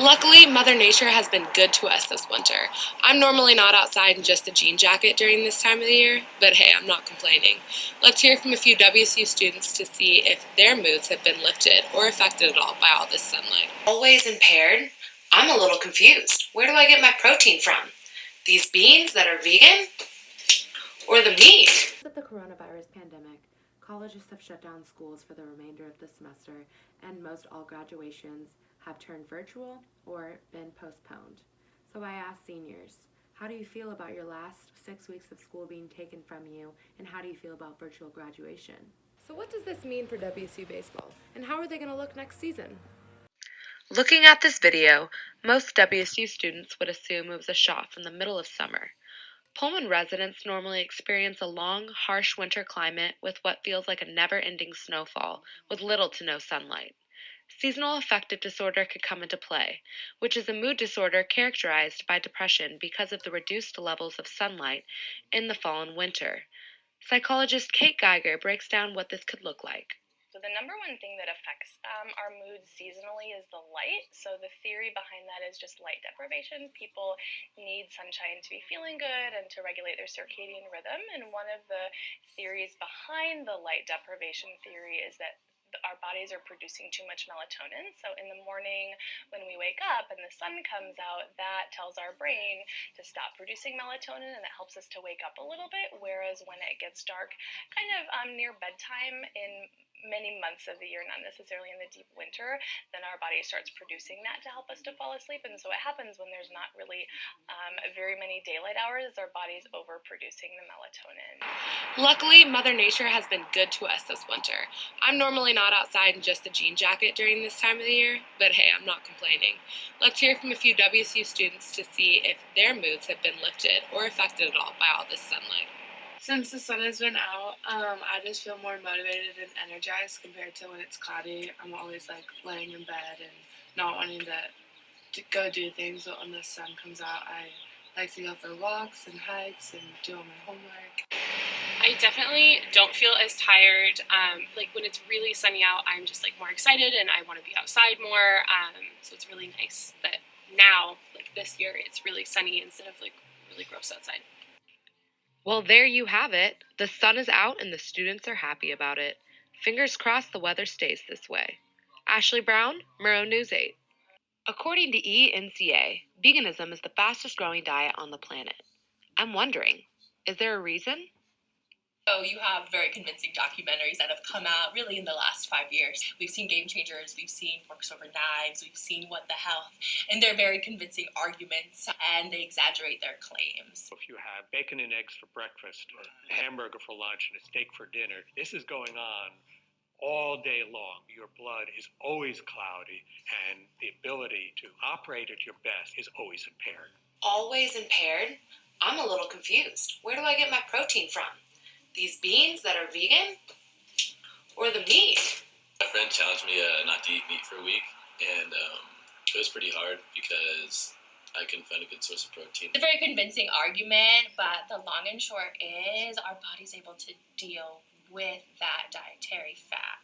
Luckily, Mother Nature has been good to us this winter. I'm normally not outside in just a jean jacket during this time of the year, but hey, I'm not complaining. Let's hear from a few WSU students to see if their moods have been lifted or affected at all by all this sunlight. Always impaired? I'm a little confused. Where do I get my protein from? These beans that are vegan? Or the meat? With the coronavirus pandemic, colleges have shut down schools for the remainder of the semester, and most all graduations have turned virtual or been postponed. So I asked seniors, how do you feel about your last 6 weeks of school being taken from you, and how do you feel about virtual graduation? So what does this mean for WSU baseball, and how are they going to look next season? Looking at this video, most WSU students would assume it was a shot from the middle of summer. Pullman residents normally experience a long, harsh winter climate with what feels like a never-ending snowfall with little to no sunlight. Seasonal affective disorder could come into play, which is a mood disorder characterized by depression because of the reduced levels of sunlight in the fall and winter. Psychologist Kate Geiger breaks down what this could look like. So the number one thing that affects our mood seasonally is the light. So the theory behind that is just light deprivation. People need sunshine to be feeling good and to regulate their circadian rhythm. And one of the theories behind the light deprivation theory is that our bodies are producing too much melatonin. So in the morning when we wake up and the sun comes out, that tells our brain to stop producing melatonin, and it helps us to wake up a little bit. Whereas when it gets dark, kind of near bedtime in many months of the year, not necessarily in the deep winter, then our body starts producing that to help us to fall asleep. And so what happens when there's not really very many daylight hours is our body's overproducing the melatonin. Luckily, Mother Nature has been good to us this winter. I'm normally not outside in just a jean jacket during this time of the year, but hey, I'm not complaining. Let's hear from a few WSU students to see if their moods have been lifted or affected at all by all this sunlight. Since the sun has been out, I just feel more motivated and energized compared to when it's cloudy. I'm always like laying in bed and not wanting to go do things, but when the sun comes out, I like to go for walks and hikes and do all my homework. I definitely don't feel as tired. Like when it's really sunny out, I'm just like more excited and I want to be outside more. So it's really nice that now, like this year, it's really sunny instead of like really gross outside. Well, there you have it. The sun is out and the students are happy about it. Fingers crossed the weather stays this way. Ashley Brown, Murrow News 8. According to ENCA, veganism is the fastest growing diet on the planet. I'm wondering, is there a reason? So you have very convincing documentaries that have come out really in the last 5 years. We've seen Game Changers, we've seen Forks Over Knives, we've seen What the Health, and they're very convincing arguments and they exaggerate their claims. If you have bacon and eggs for breakfast, a hamburger for lunch, and a steak for dinner, this is going on all day long. Your blood is always cloudy, and the ability to operate at your best is always impaired. Always impaired? I'm a little confused. Where do I get my protein from? These beans that are vegan? Or the meat? My friend challenged me not to eat meat for a week, and it was pretty hard because I couldn't find a good source of protein. It's a very convincing argument, but the long and short is our body's able to deal with that dietary fat.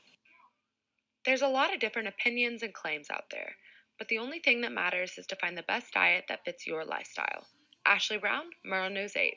There's a lot of different opinions and claims out there, but the only thing that matters is to find the best diet that fits your lifestyle. Ashley Brown, Murrow News 8.